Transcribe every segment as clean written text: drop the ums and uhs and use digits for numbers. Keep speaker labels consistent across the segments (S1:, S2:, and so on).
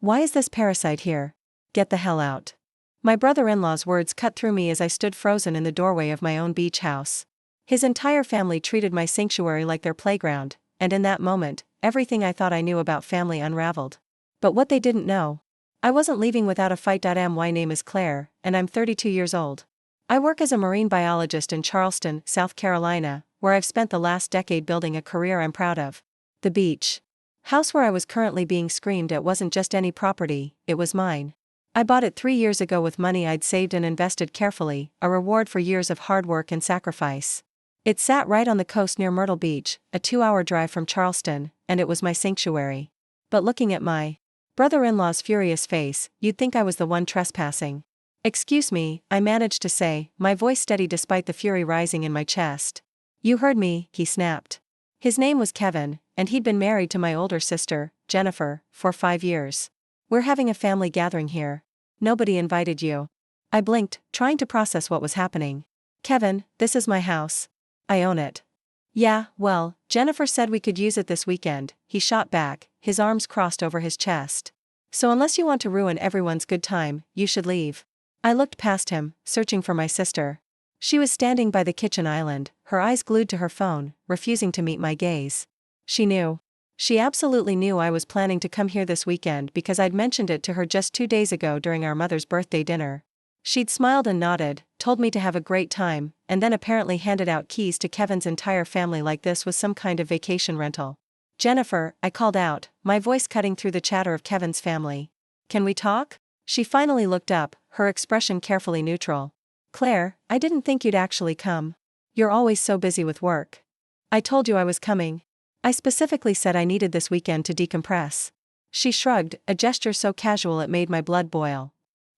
S1: Why is this parasite here? Get the hell out. My brother-in-law's words cut through me as I stood frozen in the doorway of my own beach house. His entire family treated my sanctuary like their playground, and in that moment, everything I thought I knew about family unraveled. But what they didn't know. I wasn't leaving without a fight. My name is Claire, and I'm 32 years old. I work as a marine biologist in Charleston, South Carolina, where I've spent the last decade building a career I'm proud of. The beach house where I was currently being screamed at wasn't just any property, it was mine. I bought it 3 years ago with money I'd saved and invested carefully, a reward for years of hard work and sacrifice. It sat right on the coast near Myrtle Beach, a 2-hour drive from Charleston, and it was my sanctuary. But looking at my brother-in-law's furious face, you'd think I was the one trespassing. Excuse me, I managed to say, my voice steady despite the fury rising in my chest. You heard me, he snapped. His name was Kevin, and he'd been married to my older sister, Jennifer, for 5 years. We're having a family gathering here. Nobody invited you. I blinked, trying to process what was happening. Kevin, this is my house. I own it. Yeah, well, Jennifer said we could use it this weekend, he shot back, his arms crossed over his chest. So unless you want to ruin everyone's good time, you should leave. I looked past him, searching for my sister. She was standing by the kitchen island, her eyes glued to her phone, refusing to meet my gaze. She knew. She absolutely knew I was planning to come here this weekend because I'd mentioned it to her just 2 days ago during our mother's birthday dinner. She'd smiled and nodded, told me to have a great time, and then apparently handed out keys to Kevin's entire family like this was some kind of vacation rental. Jennifer, I called out, my voice cutting through the chatter of Kevin's family. Can we talk? She finally looked up, her expression carefully neutral. Claire, I didn't think you'd actually come. You're always so busy with work. I told you I was coming. I specifically said I needed this weekend to decompress. She shrugged, a gesture so casual it made my blood boil.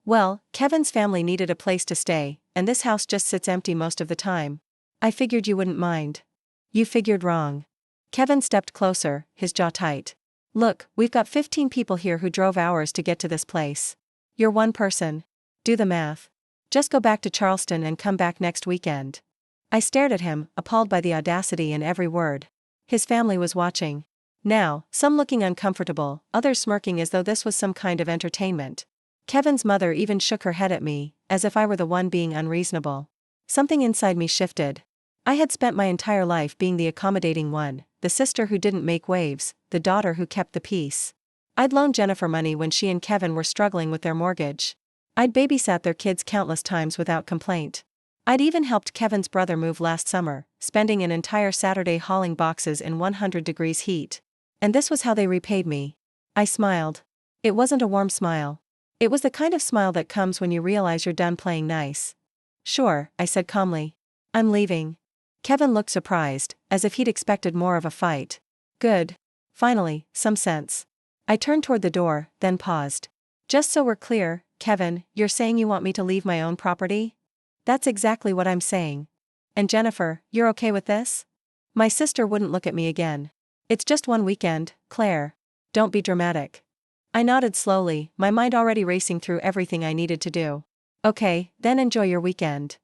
S1: Well, Kevin's family needed a place to stay, and this house just sits empty most of the time. I figured you wouldn't mind. You figured wrong. Kevin stepped closer, his jaw tight. Look, we've got 15 people here who drove hours to get to this place. You're one person. Do the math. Just go back to Charleston and come back next weekend. I stared at him, appalled by the audacity in every word. His family was watching. Now, some looking uncomfortable, others smirking as though this was some kind of entertainment. Kevin's mother even shook her head at me, as if I were the one being unreasonable. Something inside me shifted. I had spent my entire life being the accommodating one, the sister who didn't make waves, the daughter who kept the peace. I'd loaned Jennifer money when she and Kevin were struggling with their mortgage. I'd babysat their kids countless times without complaint. I'd even helped Kevin's brother move last summer, spending an entire Saturday hauling boxes in 100 degrees heat. And this was how they repaid me. I smiled. It wasn't a warm smile. It was the kind of smile that comes when you realize you're done playing nice. Sure, I said calmly. I'm leaving. Kevin looked surprised, as if he'd expected more of a fight. Good. Finally, some sense. I turned toward the door, then paused. Just so we're clear, Kevin, you're saying you want me to leave my own property? That's exactly what I'm saying. And Jennifer, you're okay with this? My sister wouldn't look at me again. It's just one weekend, Claire. Don't be dramatic. I nodded slowly, my mind already racing through everything I needed to do. Okay, then enjoy your weekend.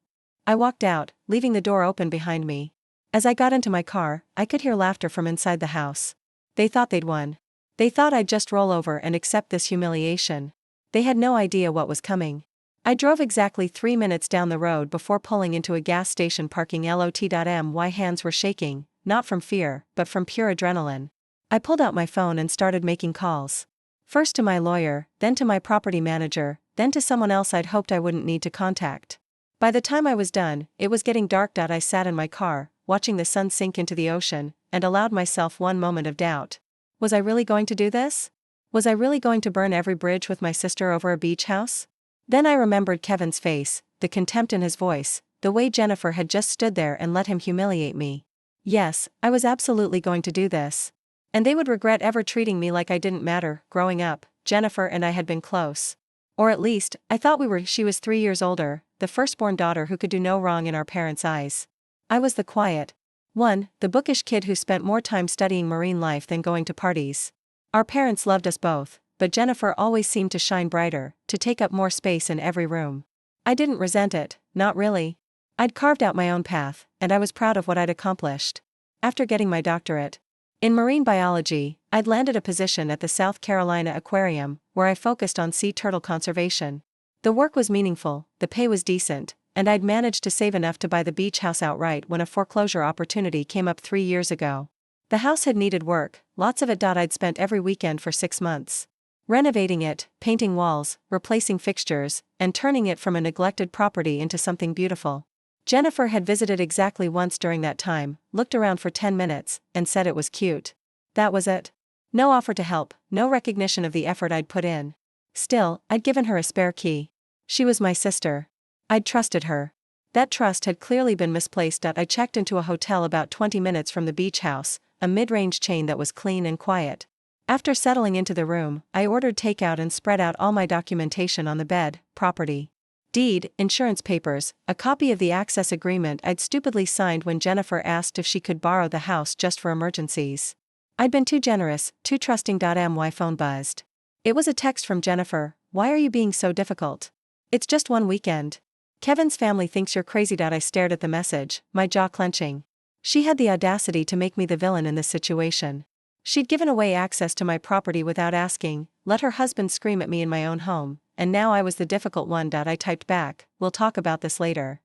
S1: I walked out, leaving the door open behind me. As I got into my car, I could hear laughter from inside the house. They thought they'd won. They thought I'd just roll over and accept this humiliation. They had no idea what was coming. I drove exactly 3 minutes down the road before pulling into a gas station parking lot. My hands were shaking, not from fear, but from pure adrenaline. I pulled out my phone and started making calls. First to my lawyer, then to my property manager, then to someone else I'd hoped I wouldn't need to contact. By the time I was done, it was getting dark. I sat in my car, watching the sun sink into the ocean, and allowed myself one moment of doubt. Was I really going to do this? Was I really going to burn every bridge with my sister over a beach house? Then I remembered Kevin's face, the contempt in his voice, the way Jennifer had just stood there and let him humiliate me. Yes, I was absolutely going to do this. And they would regret ever treating me like I didn't matter. Growing up, Jennifer and I had been close. Or at least, I thought we were. She was 3 years older, the firstborn daughter who could do no wrong in our parents' eyes. I was the quiet one, the bookish kid who spent more time studying marine life than going to parties. Our parents loved us both, but Jennifer always seemed to shine brighter, to take up more space in every room. I didn't resent it, not really. I'd carved out my own path, and I was proud of what I'd accomplished. After getting my doctorate in marine biology, I'd landed a position at the South Carolina Aquarium, where I focused on sea turtle conservation. The work was meaningful, the pay was decent, and I'd managed to save enough to buy the beach house outright when a foreclosure opportunity came up 3 years ago. The house had needed work, lots of it. I'd spent every weekend for 6 months renovating it, painting walls, replacing fixtures, and turning it from a neglected property into something beautiful. Jennifer had visited exactly once during that time, looked around for 10 minutes, and said it was cute. That was it. No offer to help, no recognition of the effort I'd put in. Still, I'd given her a spare key. She was my sister. I'd trusted her. That trust had clearly been misplaced. I checked into a hotel about 20 minutes from the beach house, a mid-range chain that was clean and quiet. After settling into the room, I ordered takeout and spread out all my documentation on the bed: property deed, insurance papers, a copy of the access agreement I'd stupidly signed when Jennifer asked if she could borrow the house just for emergencies. I'd been too generous, too trusting. My phone buzzed. It was a text from Jennifer. "Why are you being so difficult? It's just one weekend. Kevin's family thinks you're crazy." I stared at the message, my jaw clenching. She had the audacity to make me the villain in this situation. She'd given away access to my property without asking, let her husband scream at me in my own home, and now I was the difficult one. I typed back, "We'll talk about this later."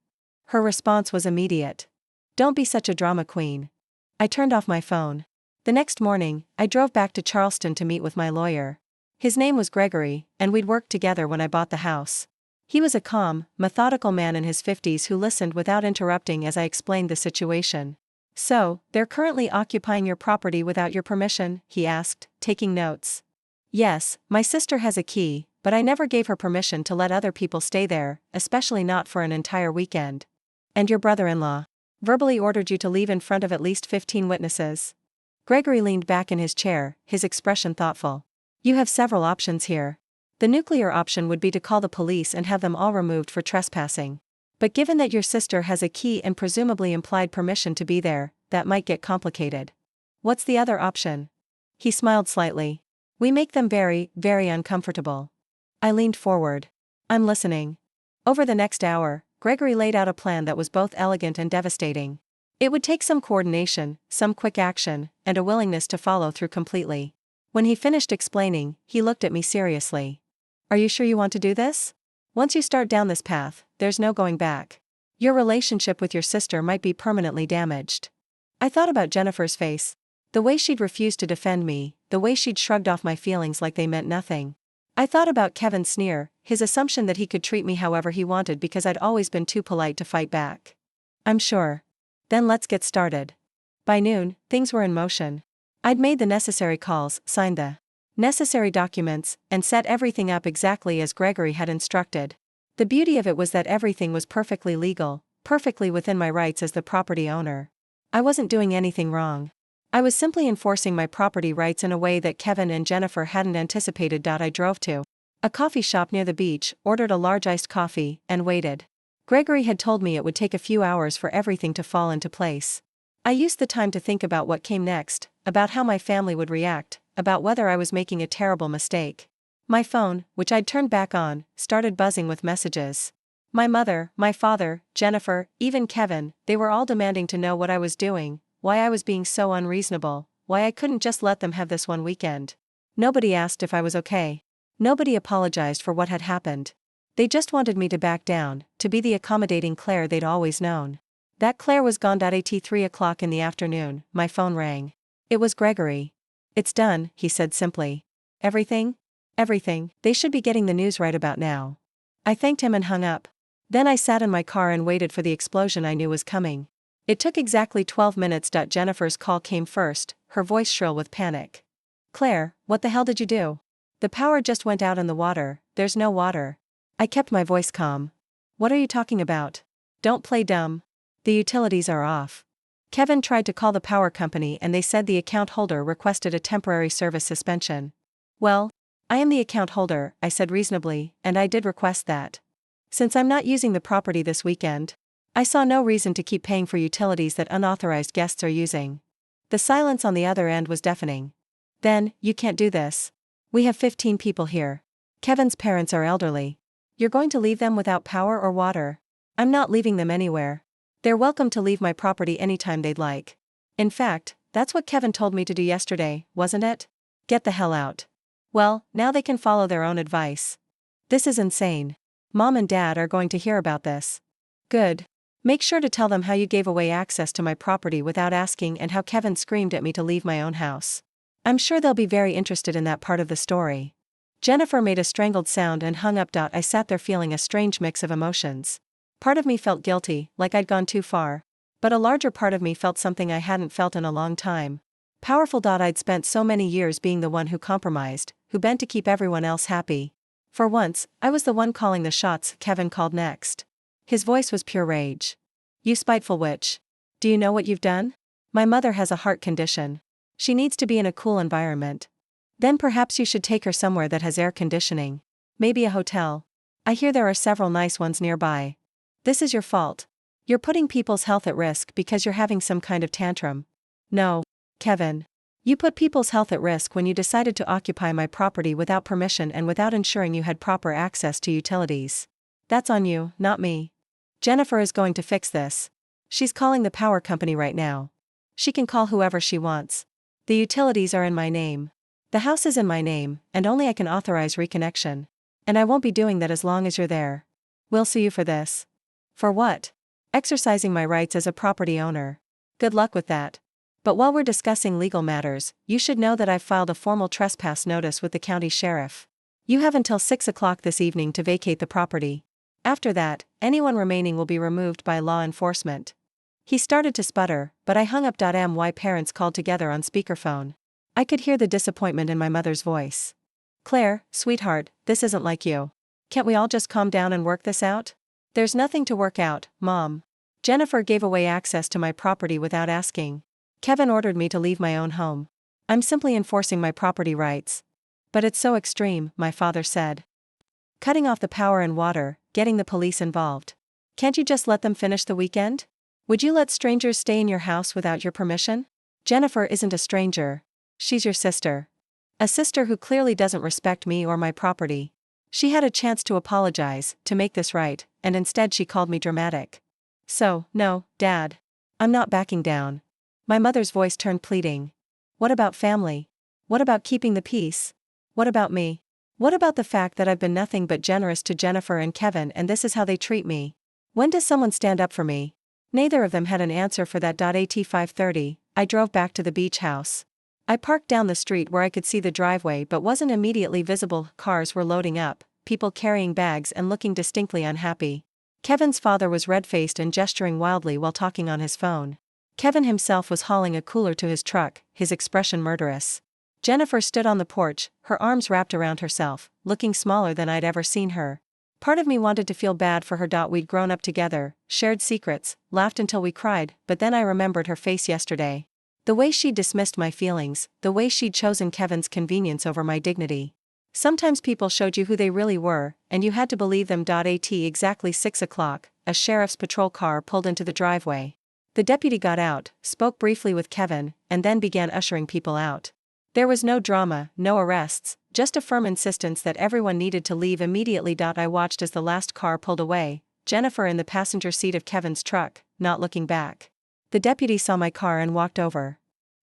S1: Her response was immediate. "Don't be such a drama queen." I turned off my phone. The next morning, I drove back to Charleston to meet with my lawyer. His name was Gregory, and we'd worked together when I bought the house. He was a calm, methodical man in his 50s who listened without interrupting as I explained the situation. "So, they're currently occupying your property without your permission?" he asked, taking notes. "Yes, my sister has a key, but I never gave her permission to let other people stay there, especially not for an entire weekend." "And your brother-in-law verbally ordered you to leave in front of at least 15 witnesses?" Gregory leaned back in his chair, his expression thoughtful. "You have several options here. The nuclear option would be to call the police and have them all removed for trespassing. But given that your sister has a key and presumably implied permission to be there, that might get complicated." "What's the other option?" He smiled slightly. "We make them very, very uncomfortable." I leaned forward. "I'm listening." Over the next hour, Gregory laid out a plan that was both elegant and devastating. It would take some coordination, some quick action, and a willingness to follow through completely. When he finished explaining, he looked at me seriously. "Are you sure you want to do this? Once you start down this path, there's no going back. Your relationship with your sister might be permanently damaged." I thought about Jennifer's face. The way she'd refused to defend me, the way she'd shrugged off my feelings like they meant nothing. I thought about Kevin's sneer, his assumption that he could treat me however he wanted because I'd always been too polite to fight back. "I'm sure." "Then let's get started." By noon, things were in motion. I'd made the necessary calls, signed the necessary documents, and set everything up exactly as Gregory had instructed. The beauty of it was that everything was perfectly legal, perfectly within my rights as the property owner. I wasn't doing anything wrong. I was simply enforcing my property rights in a way that Kevin and Jennifer hadn't anticipated. I drove to a coffee shop near the beach, ordered a large iced coffee, and waited. Gregory had told me it would take a few hours for everything to fall into place. I used the time to think about what came next, about how my family would react, about whether I was making a terrible mistake. My phone, which I'd turned back on, started buzzing with messages. My mother, my father, Jennifer, even Kevin, they were all demanding to know what I was doing, why I was being so unreasonable, why I couldn't just let them have this one weekend. Nobody asked if I was okay. Nobody apologized for what had happened. They just wanted me to back down, to be the accommodating Claire they'd always known. That Claire was gone. At 3 o'clock in the afternoon, my phone rang. It was Gregory. "It's done," he said simply. "Everything?" "Everything. They should be getting the news right about now." I thanked him and hung up. Then I sat in my car and waited for the explosion I knew was coming. It took exactly 12 minutes. Jennifer's call came first, her voice shrill with panic. "Claire, what the hell did you do? The power just went out in the water. There's no water." I kept my voice calm. "What are you talking about? Don't play dumb. The utilities are off. Kevin tried to call the power company and they said the account holder requested a temporary service suspension." "Well, I am the account holder," I said reasonably, "and I did request that. Since I'm not using the property this weekend, I saw no reason to keep paying for utilities that unauthorized guests are using." The silence on the other end was deafening. "Then, you can't do this. We have 15 people here. Kevin's parents are elderly. You're going to leave them without power or water?" "I'm not leaving them anywhere. They're welcome to leave my property anytime they'd like. In fact, that's what Kevin told me to do yesterday, wasn't it? Get the hell out." Well, now they can follow their own advice. This is insane. Mom and Dad are going to hear about this. Good. Make sure to tell them how you gave away access to my property without asking and how Kevin screamed at me to leave my own house. I'm sure they'll be very interested in that part of the story. Jennifer made a strangled sound and hung up. I sat there feeling a strange mix of emotions. Part of me felt guilty, like I'd gone too far. But a larger part of me felt something I hadn't felt in a long time. Powerful. I'd spent so many years being the one who compromised, who bent to keep everyone else happy. For once, I was the one calling the shots. Kevin called next. His voice was pure rage. You spiteful witch. Do you know what you've done? My mother has a heart condition. She needs to be in a cool environment. Then perhaps you should take her somewhere that has air conditioning. Maybe a hotel. I hear there are several nice ones nearby. This is your fault. You're putting people's health at risk because you're having some kind of tantrum. No, Kevin. You put people's health at risk when you decided to occupy my property without permission and without ensuring you had proper access to utilities. That's on you, not me. Jennifer is going to fix this. She's calling the power company right now. She can call whoever she wants. The utilities are in my name. The house is in my name, and only I can authorize reconnection. And I won't be doing that as long as you're there. We'll sue you for this. For what? Exercising my rights as a property owner. Good luck with that. But while we're discussing legal matters, you should know that I've filed a formal trespass notice with the county sheriff. You have until 6 o'clock this evening to vacate the property. After that, anyone remaining will be removed by law enforcement. He started to sputter, but I hung up. My parents called together on speakerphone. I could hear the disappointment in my mother's voice. Claire, sweetheart, this isn't like you. Can't we all just calm down and work this out? There's nothing to work out, Mom. Jennifer gave away access to my property without asking. Kevin ordered me to leave my own home. I'm simply enforcing my property rights. But it's so extreme, my father said. Cutting off the power and water, getting the police involved. Can't you just let them finish the weekend? Would you let strangers stay in your house without your permission? Jennifer isn't a stranger. She's your sister. A sister who clearly doesn't respect me or my property. She had a chance to apologize, to make this right, and instead she called me dramatic. So, no, Dad. I'm not backing down. My mother's voice turned pleading. What about family? What about keeping the peace? What about me? What about the fact that I've been nothing but generous to Jennifer and Kevin and this is how they treat me? When does someone stand up for me? Neither of them had an answer for that. At 5:30, I drove back to the beach house. I parked down the street where I could see the driveway but wasn't immediately visible. Cars were loading up, people carrying bags and looking distinctly unhappy. Kevin's father was red-faced and gesturing wildly while talking on his phone. Kevin himself was hauling a cooler to his truck, his expression murderous. Jennifer stood on the porch, her arms wrapped around herself, looking smaller than I'd ever seen her. Part of me wanted to feel bad for her. We'd grown up together, shared secrets, laughed until we cried, but then I remembered her face yesterday. The way she'd dismissed my feelings, the way she'd chosen Kevin's convenience over my dignity. Sometimes people showed you who they really were, and you had to believe them. At exactly 6 o'clock, a sheriff's patrol car pulled into the driveway. The deputy got out, spoke briefly with Kevin, and then began ushering people out. There was no drama, no arrests, just a firm insistence that everyone needed to leave immediately. I watched as the last car pulled away, Jennifer in the passenger seat of Kevin's truck, not looking back. The deputy saw my car and walked over.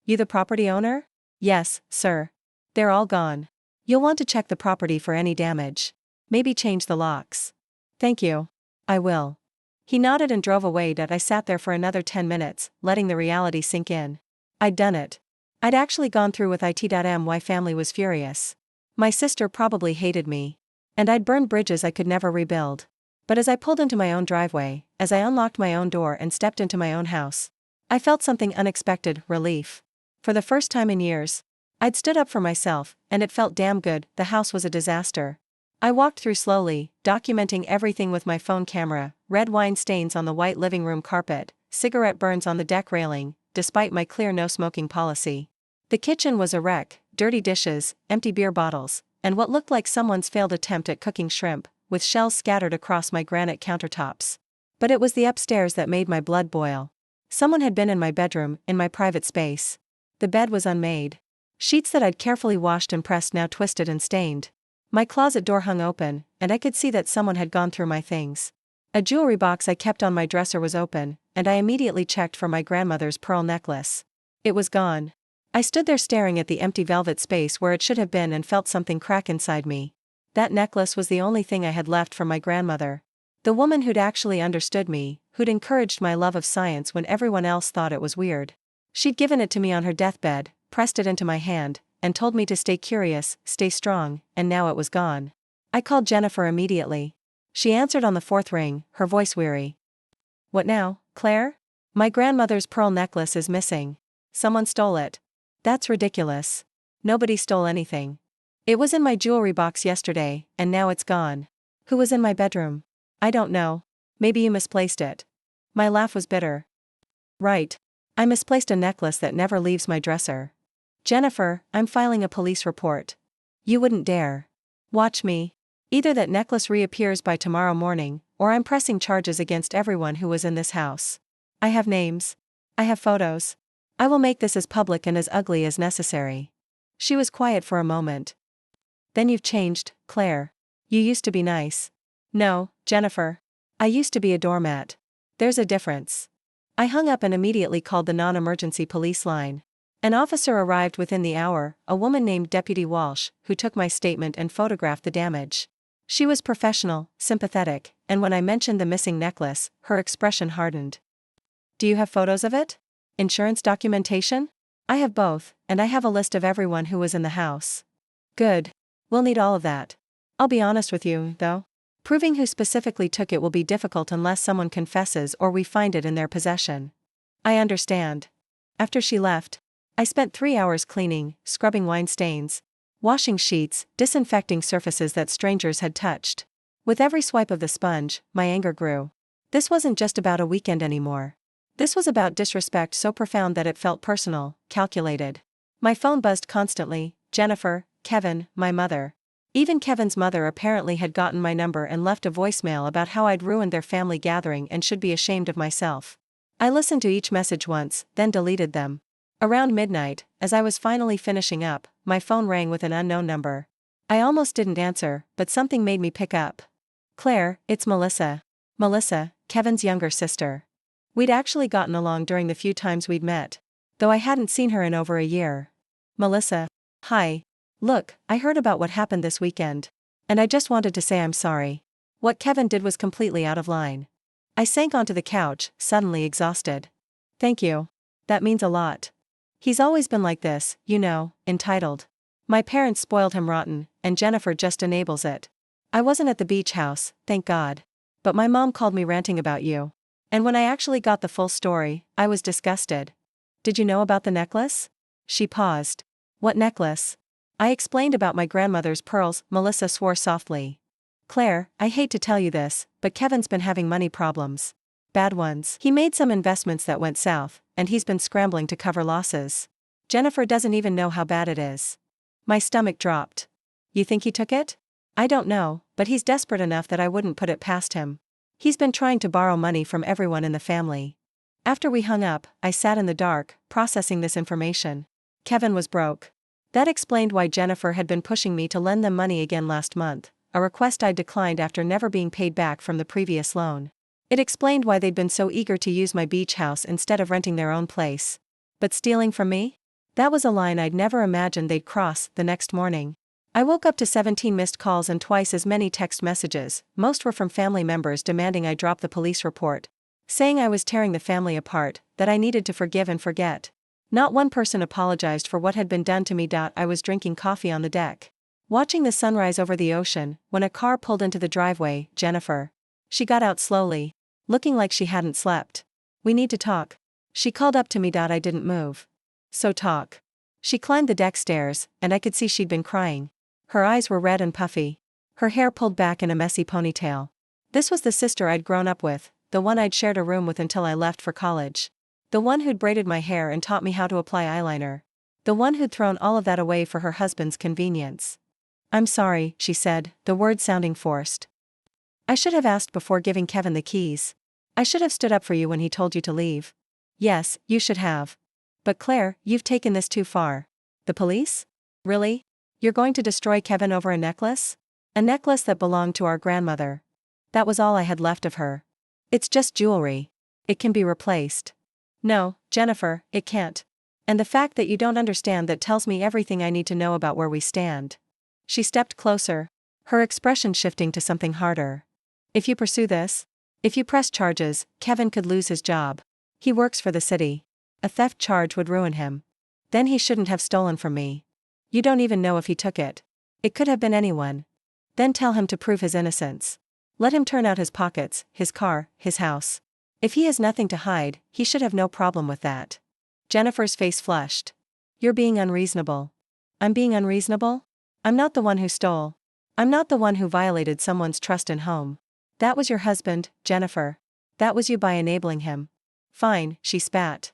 S1: You the property owner? Yes, sir. They're all gone. You'll want to check the property for any damage. Maybe change the locks. Thank you. I will. He nodded and drove away. I sat there for another 10 minutes, letting the reality sink in. I'd done it. I'd actually gone through with it. My family was furious. My sister probably hated me. And I'd burned bridges I could never rebuild. But as I pulled into my own driveway, as I unlocked my own door and stepped into my own house, I felt something unexpected, relief. For the first time in years, I'd stood up for myself, and it felt damn good. The house was a disaster. I walked through slowly, documenting everything with my phone camera, red wine stains on the white living room carpet, cigarette burns on the deck railing, despite my clear no-smoking policy. The kitchen was a wreck, dirty dishes, empty beer bottles, and what looked like someone's failed attempt at cooking shrimp, with shells scattered across my granite countertops. But it was the upstairs that made my blood boil. Someone had been in my bedroom, in my private space. The bed was unmade. Sheets that I'd carefully washed and pressed now twisted and stained. My closet door hung open, and I could see that someone had gone through my things. A jewelry box I kept on my dresser was open, and I immediately checked for my grandmother's pearl necklace. It was gone. I stood there staring at the empty velvet space where it should have been and felt something crack inside me. That necklace was the only thing I had left from my grandmother. The woman who'd actually understood me, who'd encouraged my love of science when everyone else thought it was weird. She'd given it to me on her deathbed, pressed it into my hand, and told me to stay curious, stay strong, and now it was gone. I called Jennifer immediately. She answered on the fourth ring, her voice weary. "What now, Claire? My grandmother's pearl necklace is missing. Someone stole it." "That's ridiculous. Nobody stole anything. It was in my jewelry box yesterday, and now it's gone." "Who was in my bedroom?" "I don't know. Maybe you misplaced it." My laugh was bitter. "Right. I misplaced a necklace that never leaves my dresser. Jennifer, I'm filing a police report." "You wouldn't dare." "Watch me. Either that necklace reappears by tomorrow morning, or I'm pressing charges against everyone who was in this house. I have names. I have photos. I will make this as public and as ugly as necessary." She was quiet for a moment. "Then you've changed, Claire. You used to be nice." "No, Jennifer. I used to be a doormat. There's a difference." I hung up and immediately called the non-emergency police line. An officer arrived within the hour, a woman named Deputy Walsh, who took my statement and photographed the damage. She was professional, sympathetic, and when I mentioned the missing necklace, her expression hardened. "Do you have photos of it? Insurance documentation?" "I have both, and I have a list of everyone who was in the house." "Good. We'll need all of that. I'll be honest with you, though. Proving who specifically took it will be difficult unless someone confesses or we find it in their possession." "I understand." After she left, I spent 3 hours cleaning, scrubbing wine stains, washing sheets, disinfecting surfaces that strangers had touched. With every swipe of the sponge, my anger grew. This wasn't just about a weekend anymore. This was about disrespect so profound that it felt personal, calculated. My phone buzzed constantly. Jennifer, Kevin, my mother. Even Kevin's mother apparently had gotten my number and left a voicemail about how I'd ruined their family gathering and should be ashamed of myself. I listened to each message once, then deleted them. Around midnight, as I was finally finishing up, my phone rang with an unknown number. I almost didn't answer, but something made me pick up. "Claire, it's Melissa." Melissa, Kevin's younger sister. We'd actually gotten along during the few times we'd met, though I hadn't seen her in over a year. "Melissa. Hi. Look, I heard about what happened this weekend. And I just wanted to say I'm sorry. What Kevin did was completely out of line." I sank onto the couch, suddenly exhausted. "Thank you. That means a lot. He's always been like this, you know, entitled. My parents spoiled him rotten, and Jennifer just enables it. I wasn't at the beach house, thank God. But my mom called me ranting about you. And when I actually got the full story, I was disgusted." "Did you know about the necklace?" She paused. "What necklace?" I explained about my grandmother's pearls. Melissa swore softly. "Claire, I hate to tell you this, but Kevin's been having money problems. Bad ones. He made some investments that went south, and he's been scrambling to cover losses. Jennifer doesn't even know how bad it is." My stomach dropped. "You think he took it?" "I don't know, but he's desperate enough that I wouldn't put it past him. He's been trying to borrow money from everyone in the family." After we hung up, I sat in the dark, processing this information. Kevin was broke. That explained why Jennifer had been pushing me to lend them money again last month, a request I declined after never being paid back from the previous loan. It explained why they'd been so eager to use my beach house instead of renting their own place. But stealing from me? That was a line I'd never imagined they'd cross. The next morning, I woke up to 17 missed calls and twice as many text messages. Most were from family members demanding I drop the police report, saying I was tearing the family apart, that I needed to forgive and forget. Not one person apologized for what had been done to me. I was drinking coffee on the deck, watching the sunrise over the ocean, when a car pulled into the driveway. Jennifer. She got out slowly, looking like she hadn't slept. "We need to talk." She called up to me. I didn't move. "So talk." She climbed the deck stairs, and I could see she'd been crying. Her eyes were red and puffy. Her hair pulled back in a messy ponytail. This was the sister I'd grown up with, the one I'd shared a room with until I left for college. The one who'd braided my hair and taught me how to apply eyeliner. The one who'd thrown all of that away for her husband's convenience. "I'm sorry," she said, the words sounding forced. "I should have asked before giving Kevin the keys. I should have stood up for you when he told you to leave." "Yes, you should have. But Claire, you've taken this too far." "The police? Really? You're going to destroy Kevin over a necklace? A necklace that belonged to our grandmother. That was all I had left of her. It's just jewelry. It can be replaced." "No, Jennifer, it can't. And the fact that you don't understand that tells me everything I need to know about where we stand. She stepped closer, her expression shifting to something harder. If you pursue this, if you press charges, Kevin could lose his job. He works for the city. A theft charge would ruin him. Then he shouldn't have stolen from me. You don't even know if he took it. It could have been anyone. Then tell him to prove his innocence. Let him turn out his pockets, his car, his house. If he has nothing to hide, he should have no problem with that. Jennifer's face flushed. You're being unreasonable. I'm being unreasonable? I'm not the one who stole. I'm not the one who violated someone's trust and home. That was your husband, Jennifer. That was you by enabling him. Fine, she spat.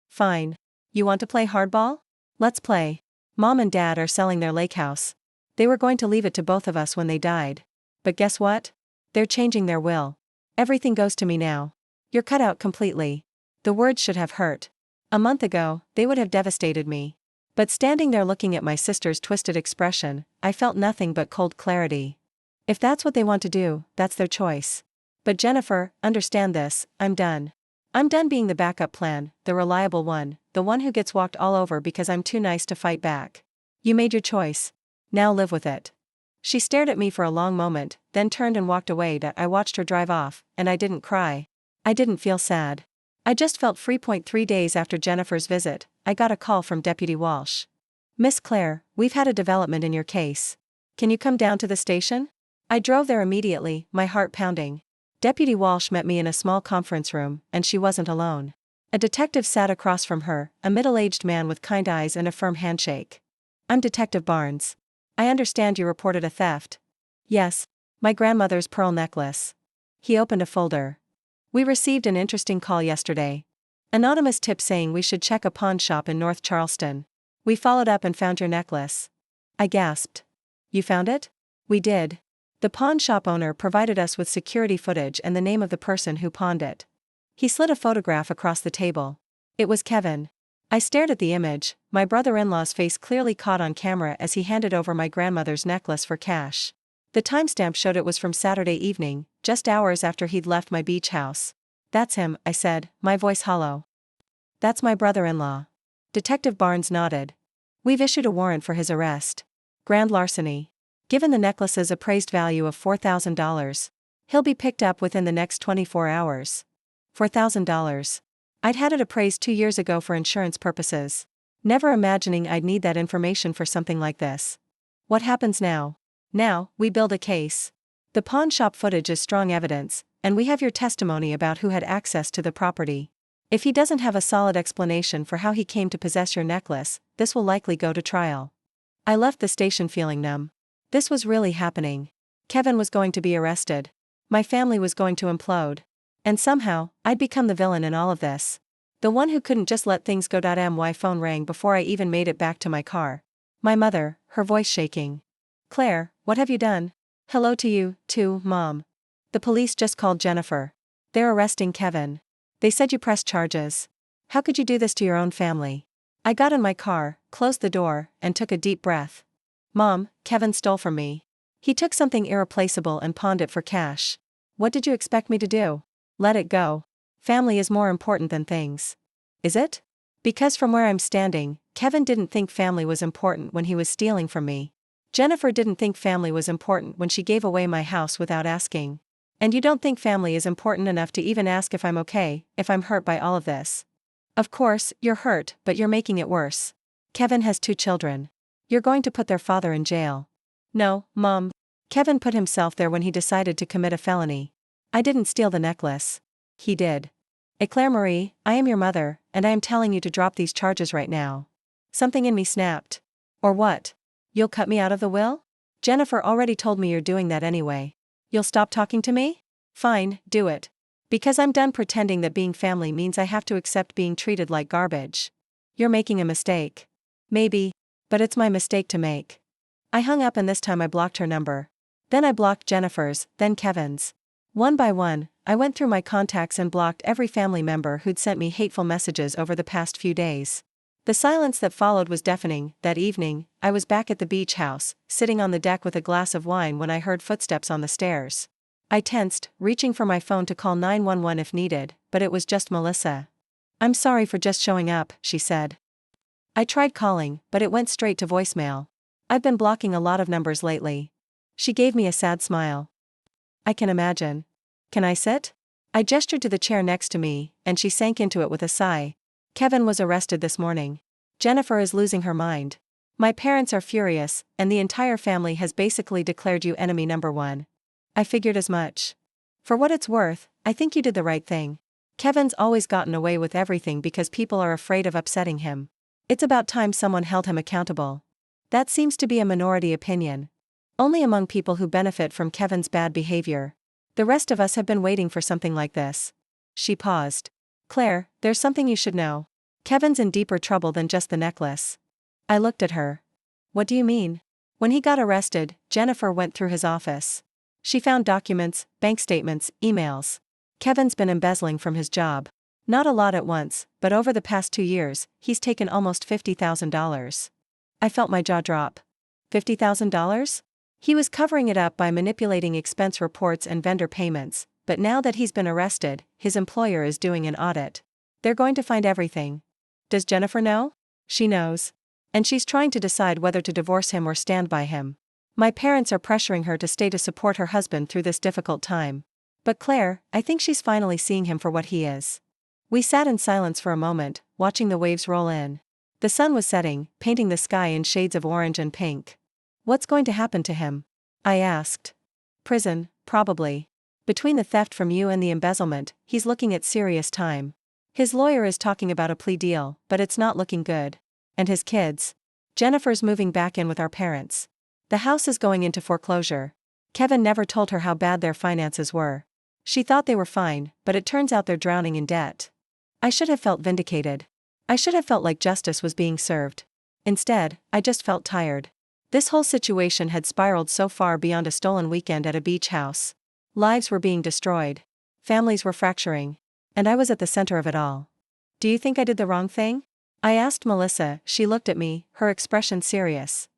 S1: Fine. You want to play hardball? Let's play. Mom and Dad are selling their lake house. They were going to leave it to both of us when they died. But guess what? They're changing their will. Everything goes to me now. You're cut out completely. The words should have hurt. A month ago, they would have devastated me. But standing there looking at my sister's twisted expression, I felt nothing but cold clarity. If that's what they want to do, that's their choice. But Jennifer, understand this, I'm done. I'm done being the backup plan, the reliable one, the one who gets walked all over because I'm too nice to fight back. You made your choice. Now live with it. She stared at me for a long moment, then turned and walked away. I watched her drive off, and I didn't cry. I didn't feel sad. I just felt free. 3 days after Jennifer's visit, I got a call from Deputy Walsh. Miss Claire, we've had a development in your case. Can you come down to the station? I drove there immediately, my heart pounding. Deputy Walsh met me in a small conference room, and she wasn't alone. A detective sat across from her, a middle-aged man with kind eyes and a firm handshake. I'm Detective Barnes. I understand you reported a theft. Yes, my grandmother's pearl necklace. He opened a folder. We received an interesting call yesterday. Anonymous tip saying we should check a pawn shop in North Charleston. We followed up and found your necklace. I gasped. You found it? We did. The pawn shop owner provided us with security footage and the name of the person who pawned it. He slid a photograph across the table. It was Kevin. I stared at the image, my brother-in-law's face clearly caught on camera as he handed over my grandmother's necklace for cash. The timestamp showed it was from Saturday evening, just hours after he'd left my beach house. That's him, I said, my voice hollow. That's my brother-in-law. Detective Barnes nodded. We've issued a warrant for his arrest. Grand larceny. Given the necklace's appraised value of $4,000. He'll be picked up within the next 24 hours. $4,000. I'd had it appraised 2 years ago for insurance purposes. Never imagining I'd need that information for something like this. What happens now? Now, we build a case. The pawn shop footage is strong evidence, and we have your testimony about who had access to the property. If he doesn't have a solid explanation for how he came to possess your necklace, this will likely go to trial. I left the station feeling numb. This was really happening. Kevin was going to be arrested. My family was going to implode. And somehow, I'd become the villain in all of this. The one who couldn't just let things go. My phone rang before I even made it back to my car. My mother, her voice shaking. Claire, what have you done? Hello to you, too, Mom. The police just called Jennifer. They're arresting Kevin. They said you pressed charges. How could you do this to your own family? I got in my car, closed the door, and took a deep breath. Mom, Kevin stole from me. He took something irreplaceable and pawned it for cash. What did you expect me to do? Let it go. Family is more important than things. Is it? Because from where I'm standing, Kevin didn't think family was important when he was stealing from me. Jennifer didn't think family was important when she gave away my house without asking. And you don't think family is important enough to even ask if I'm okay, if I'm hurt by all of this. Of course, you're hurt, but you're making it worse. Kevin has 2 children. You're going to put their father in jail. No, Mom. Kevin put himself there when he decided to commit a felony. I didn't steal the necklace. He did. Claire Marie, I am your mother, and I am telling you to drop these charges right now. Something in me snapped. Or what? You'll cut me out of the will? Jennifer already told me you're doing that anyway. You'll stop talking to me? Fine, do it. Because I'm done pretending that being family means I have to accept being treated like garbage. You're making a mistake. Maybe, but it's my mistake to make. I hung up and this time I blocked her number. Then I blocked Jennifer's, then Kevin's. One by one, I went through my contacts and blocked every family member who'd sent me hateful messages over the past few days. The silence that followed was deafening. That evening, I was back at the beach house, sitting on the deck with a glass of wine when I heard footsteps on the stairs. I tensed, reaching for my phone to call 911 if needed, but it was just Melissa. I'm sorry for just showing up, she said. I tried calling, but it went straight to voicemail. I've been blocking a lot of numbers lately. She gave me a sad smile. I can imagine. Can I sit? I gestured to the chair next to me, and she sank into it with a sigh. Kevin was arrested this morning. Jennifer is losing her mind. My parents are furious, and the entire family has basically declared you enemy number one. I figured as much. For what it's worth, I think you did the right thing. Kevin's always gotten away with everything because people are afraid of upsetting him. It's about time someone held him accountable. That seems to be a minority opinion. Only among people who benefit from Kevin's bad behavior. The rest of us have been waiting for something like this. She paused. Claire, there's something you should know. Kevin's in deeper trouble than just the necklace. I looked at her. What do you mean? When he got arrested, Jennifer went through his office. She found documents, bank statements, emails. Kevin's been embezzling from his job. Not a lot at once, but over the past 2 years, he's taken almost $50,000. I felt my jaw drop. $50,000? He was covering it up by manipulating expense reports and vendor payments, but now that he's been arrested, his employer is doing an audit. They're going to find everything. Does Jennifer know? She knows. And she's trying to decide whether to divorce him or stand by him. My parents are pressuring her to stay to support her husband through this difficult time. But Claire, I think she's finally seeing him for what he is. We sat in silence for a moment, watching the waves roll in. The sun was setting, painting the sky in shades of orange and pink. What's going to happen to him? I asked. Prison, probably. Between the theft from you and the embezzlement, he's looking at serious time. His lawyer is talking about a plea deal, but it's not looking good. And his kids? Jennifer's moving back in with our parents. The house is going into foreclosure. Kevin never told her how bad their finances were. She thought they were fine, but it turns out they're drowning in debt. I should have felt vindicated. I should have felt like justice was being served. Instead, I just felt tired. This whole situation had spiraled so far beyond a stolen weekend at a beach house. Lives were being destroyed. Families were fracturing. And I was at the center of it all. Do you think I did the wrong thing? I asked Melissa. She looked at me, her expression serious.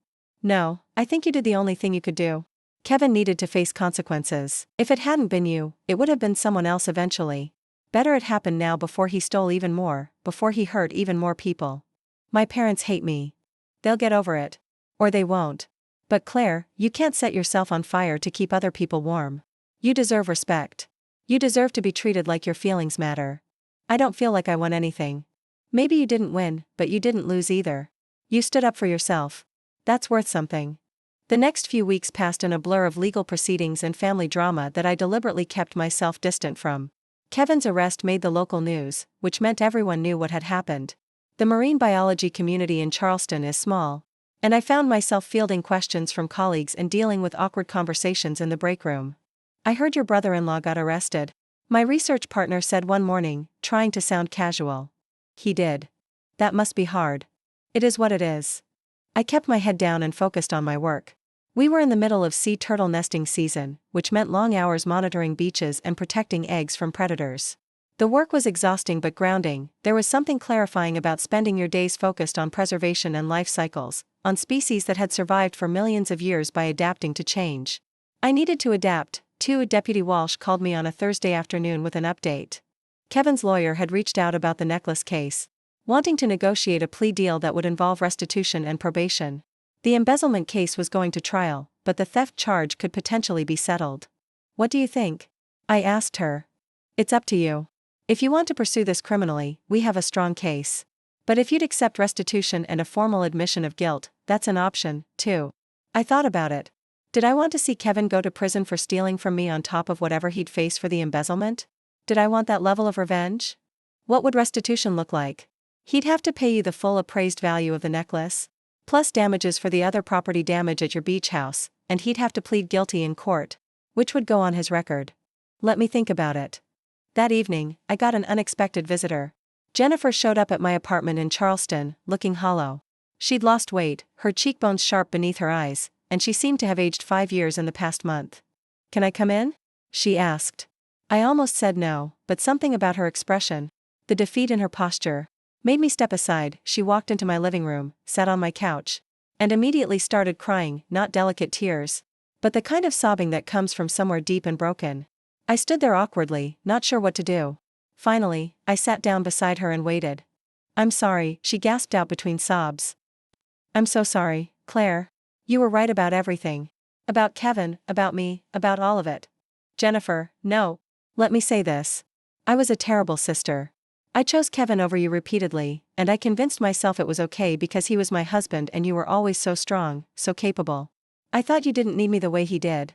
S1: No, I think you did the only thing you could do. Kevin needed to face consequences. If it hadn't been you, it would have been someone else eventually. Better it happened now before he stole even more, before he hurt even more people. My parents hate me. They'll get over it. Or they won't. But Claire, you can't set yourself on fire to keep other people warm. You deserve respect. You deserve to be treated like your feelings matter. I don't feel like I won anything. Maybe you didn't win, but you didn't lose either. You stood up for yourself. That's worth something. The next few weeks passed in a blur of legal proceedings and family drama that I deliberately kept myself distant from. Kevin's arrest made the local news, which meant everyone knew what had happened. The marine biology community in Charleston is small, and I found myself fielding questions from colleagues and dealing with awkward conversations in the break room. I heard your brother-in-law got arrested. My research partner said one morning, trying to sound casual. He did. That must be hard. It is what it is. I kept my head down and focused on my work. We were in the middle of sea turtle nesting season, which meant long hours monitoring beaches and protecting eggs from predators. The work was exhausting but grounding. There was something clarifying about spending your days focused on preservation and life cycles, on species that had survived for millions of years by adapting to change. I needed to adapt, too. Deputy Walsh called me on a Thursday afternoon with an update. Kevin's lawyer had reached out about the necklace case, wanting to negotiate a plea deal that would involve restitution and probation. The embezzlement case was going to trial, but the theft charge could potentially be settled. What do you think? I asked her. It's up to you. If you want to pursue this criminally, we have a strong case. But if you'd accept restitution and a formal admission of guilt, that's an option, too. I thought about it. Did I want to see Kevin go to prison for stealing from me on top of whatever he'd face for the embezzlement? Did I want that level of revenge? What would restitution look like? He'd have to pay you the full appraised value of the necklace, plus damages for the other property damage at your beach house, and he'd have to plead guilty in court, which would go on his record. Let me think about it. That evening, I got an unexpected visitor. Jennifer showed up at my apartment in Charleston, looking hollow. She'd lost weight, her cheekbones sharp beneath her eyes, and she seemed to have aged 5 years in the past month. Can I come in? She asked. I almost said no, but something about her expression, the defeat in her posture, made me step aside. She walked into my living room, sat on my couch, and immediately started crying, not delicate tears, but the kind of sobbing that comes from somewhere deep and broken. I stood there awkwardly, not sure what to do. Finally, I sat down beside her and waited. I'm sorry, she gasped out between sobs. I'm so sorry, Claire. You were right about everything. About Kevin, about me, about all of it. Jennifer, no. Let me say this. I was a terrible sister. I chose Kevin over you repeatedly, and I convinced myself it was okay because he was my husband and you were always so strong, so capable. I thought you didn't need me the way he did.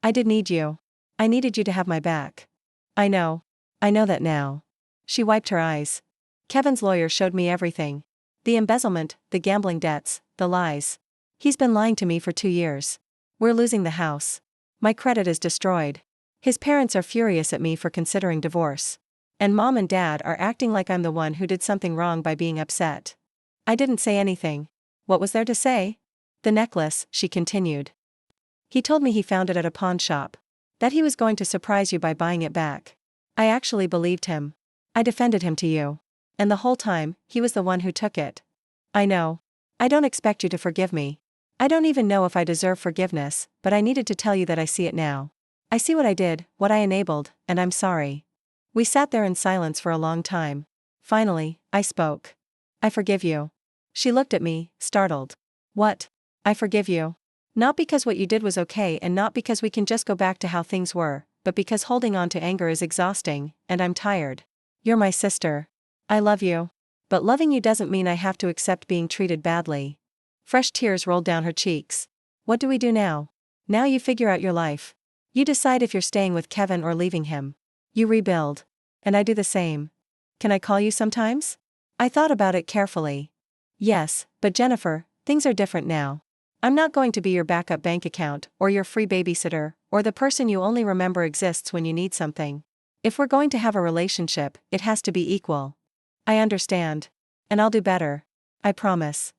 S1: I did need you. I needed you to have my back. I know. I know that now. She wiped her eyes. Kevin's lawyer showed me everything. The embezzlement, the gambling debts, the lies. He's been lying to me for 2 years. We're losing the house. My credit is destroyed. His parents are furious at me for considering divorce. And Mom and Dad are acting like I'm the one who did something wrong by being upset. I didn't say anything. What was there to say? The necklace, she continued. He told me he found it at a pawn shop. That he was going to surprise you by buying it back. I actually believed him. I defended him to you. And the whole time, he was the one who took it. I know. I don't expect you to forgive me. I don't even know if I deserve forgiveness, but I needed to tell you that I see it now. I see what I did, what I enabled, and I'm sorry. We sat there in silence for a long time. Finally, I spoke. I forgive you. She looked at me, startled. What? I forgive you. Not because what you did was okay and not because we can just go back to how things were, but because holding on to anger is exhausting, and I'm tired. You're my sister. I love you. But loving you doesn't mean I have to accept being treated badly. Fresh tears rolled down her cheeks. What do we do now? Now you figure out your life. You decide if you're staying with Kevin or leaving him. You rebuild. And I do the same. Can I call you sometimes? I thought about it carefully. Yes, but Jennifer, things are different now. I'm not going to be your backup bank account, or your free babysitter, or the person you only remember exists when you need something. If we're going to have a relationship, it has to be equal. I understand. And I'll do better. I promise.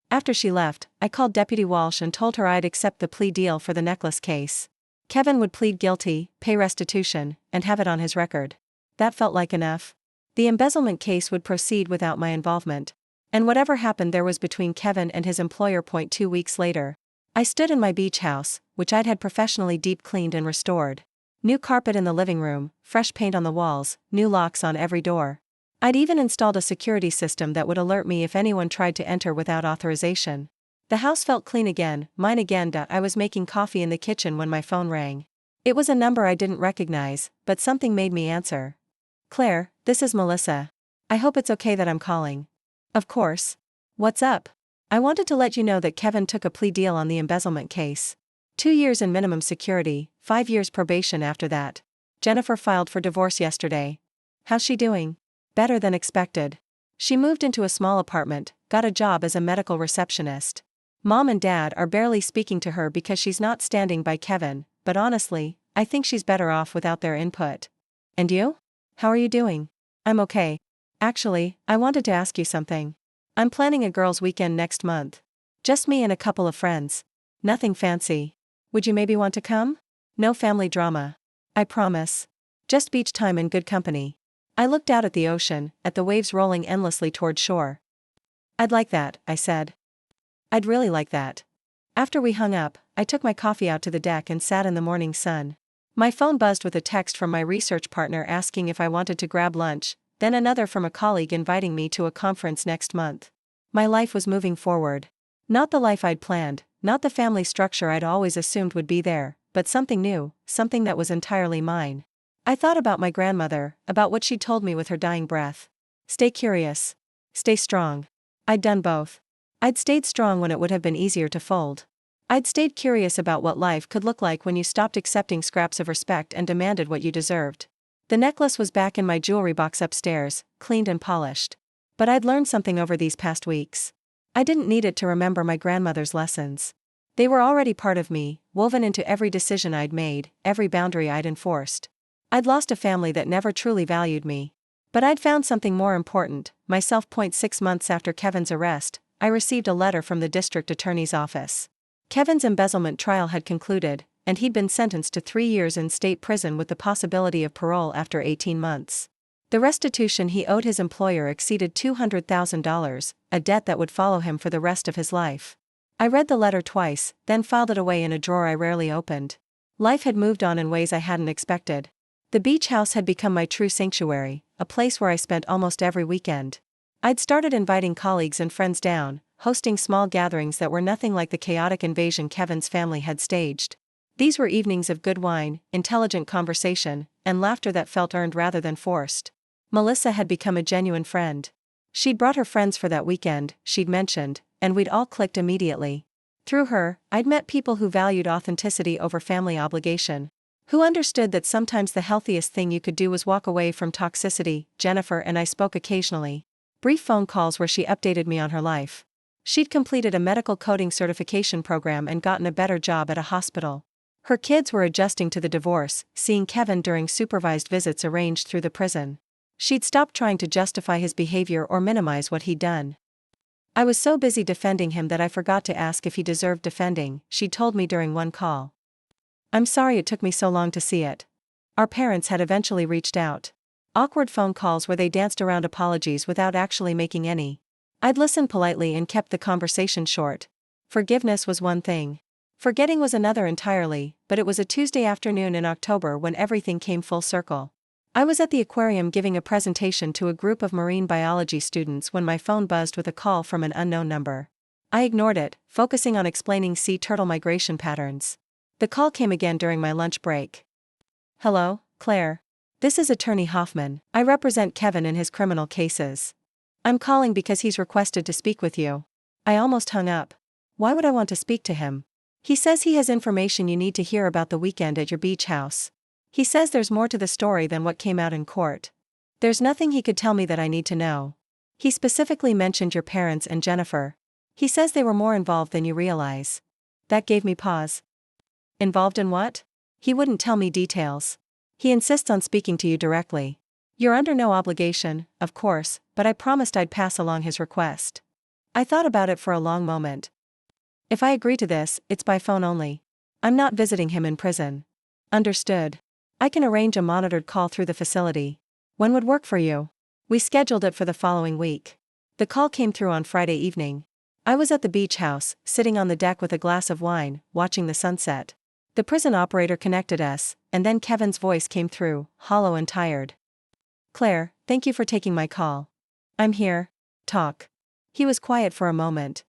S1: After she left, I called Deputy Walsh and told her I'd accept the plea deal for the necklace case. Kevin would plead guilty, pay restitution, and have it on his record. That felt like enough. The embezzlement case would proceed without my involvement. And whatever happened there was between Kevin and his employer. 2 weeks later. I stood in my beach house, which I'd had professionally deep cleaned and restored. New carpet in the living room, fresh paint on the walls, new locks on every door. I'd even installed a security system that would alert me if anyone tried to enter without authorization. The house felt clean again, mine again. I was making coffee in the kitchen when my phone rang. It was a number I didn't recognize, but something made me answer. Claire, this is Melissa. I hope it's okay that I'm calling. Of course. What's up? I wanted to let you know that Kevin took a plea deal on the embezzlement case. 2 years in minimum security, 5 years probation after that. Jennifer filed for divorce yesterday. How's she doing? Better than expected. She moved into a small apartment, got a job as a medical receptionist. Mom and Dad are barely speaking to her because she's not standing by Kevin, but honestly, I think she's better off without their input. And you? How are you doing? I'm okay. Actually, I wanted to ask you something. I'm planning a girls' weekend next month. Just me and a couple of friends. Nothing fancy. Would you maybe want to come? No family drama. I promise. Just beach time and good company. I looked out at the ocean, at the waves rolling endlessly toward shore. I'd like that, I said. I'd really like that. After we hung up, I took my coffee out to the deck and sat in the morning sun. My phone buzzed with a text from my research partner asking if I wanted to grab lunch, then another from a colleague inviting me to a conference next month. My life was moving forward. Not the life I'd planned, not the family structure I'd always assumed would be there, but something new, something that was entirely mine. I thought about my grandmother, about what she'd told me with her dying breath. Stay curious. Stay strong. I'd done both. I'd stayed strong when it would have been easier to fold. I'd stayed curious about what life could look like when you stopped accepting scraps of respect and demanded what you deserved. The necklace was back in my jewelry box upstairs, cleaned and polished. But I'd learned something over these past weeks. I didn't need it to remember my grandmother's lessons. They were already part of me, woven into every decision I'd made, every boundary I'd enforced. I'd lost a family that never truly valued me. But I'd found something more important, myself. 6 months after Kevin's arrest, I received a letter from the district attorney's office. Kevin's embezzlement trial had concluded, and he'd been sentenced to 3 years in state prison with the possibility of parole after 18 months. The restitution he owed his employer exceeded $200,000, a debt that would follow him for the rest of his life. I read the letter twice, then filed it away in a drawer I rarely opened. Life had moved on in ways I hadn't expected. The beach house had become my true sanctuary, a place where I spent almost every weekend. I'd started inviting colleagues and friends down, hosting small gatherings that were nothing like the chaotic invasion Kevin's family had staged. These were evenings of good wine, intelligent conversation, and laughter that felt earned rather than forced. Melissa had become a genuine friend. She'd brought her friends for that weekend, she'd mentioned, and we'd all clicked immediately. Through her, I'd met people who valued authenticity over family obligation, who understood that sometimes the healthiest thing you could do was walk away from toxicity. Jennifer and I spoke occasionally. Brief phone calls where she updated me on her life. She'd completed a medical coding certification program and gotten a better job at a hospital. Her kids were adjusting to the divorce, seeing Kevin during supervised visits arranged through the prison. She'd stopped trying to justify his behavior or minimize what he'd done. I was so busy defending him that I forgot to ask if he deserved defending, she told me during one call. I'm sorry it took me so long to see it. Our parents had eventually reached out. Awkward phone calls where they danced around apologies without actually making any. I'd listened politely and kept the conversation short. Forgiveness was one thing. Forgetting was another entirely, but it was a Tuesday afternoon in October when everything came full circle. I was at the aquarium giving a presentation to a group of marine biology students when my phone buzzed with a call from an unknown number. I ignored it, focusing on explaining sea turtle migration patterns. The call came again during my lunch break. Hello, Claire. This is Attorney Hoffman. I represent Kevin in his criminal cases. I'm calling because he's requested to speak with you. I almost hung up. Why would I want to speak to him? He says he has information you need to hear about the weekend at your beach house. He says there's more to the story than what came out in court. There's nothing he could tell me that I need to know. He specifically mentioned your parents and Jennifer. He says they were more involved than you realize. That gave me pause. Involved in what? He wouldn't tell me details. He insists on speaking to you directly. You're under no obligation, of course, but I promised I'd pass along his request. I thought about it for a long moment. If I agree to this, it's by phone only. I'm not visiting him in prison. Understood. I can arrange a monitored call through the facility. When would work for you? We scheduled it for the following week. The call came through on Friday evening. I was at the beach house, sitting on the deck with a glass of wine, watching the sunset. The prison operator connected us, and then Kevin's voice came through, hollow and tired. Claire, thank you for taking my call. I'm here. Talk. He was quiet for a moment.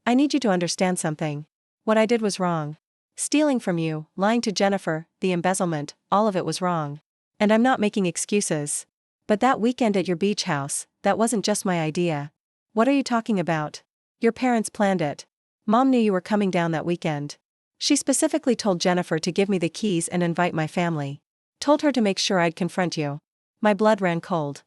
S1: I need you to understand something. What I did was wrong. Stealing from you, lying to Jennifer, the embezzlement, all of it was wrong. And I'm not making excuses. But that weekend at your beach house, that wasn't just my idea. What are you talking about? Your parents planned it. Mom knew you were coming down that weekend. She specifically told Jennifer to give me the keys and invite my family. Told her to make sure I'd confront you. My blood ran cold.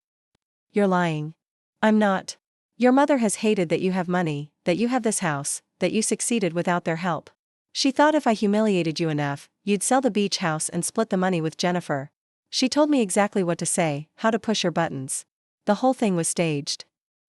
S1: You're lying. I'm not. Your mother has hated that you have money, that you have this house, that you succeeded without their help. She thought if I humiliated you enough, you'd sell the beach house and split the money with Jennifer. She told me exactly what to say, how to push her buttons. The whole thing was staged.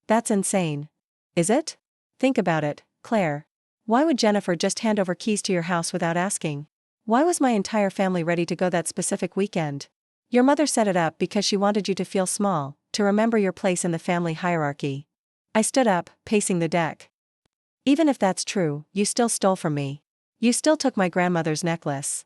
S1: That's insane. Is it? Think about it, Claire. Why would Jennifer just hand over keys to your house without asking? Why was my entire family ready to go that specific weekend? Your mother set it up because she wanted you to feel small, to remember your place in the family hierarchy. I stood up, pacing the deck. Even if that's true, you still stole from me. You still took my grandmother's necklace.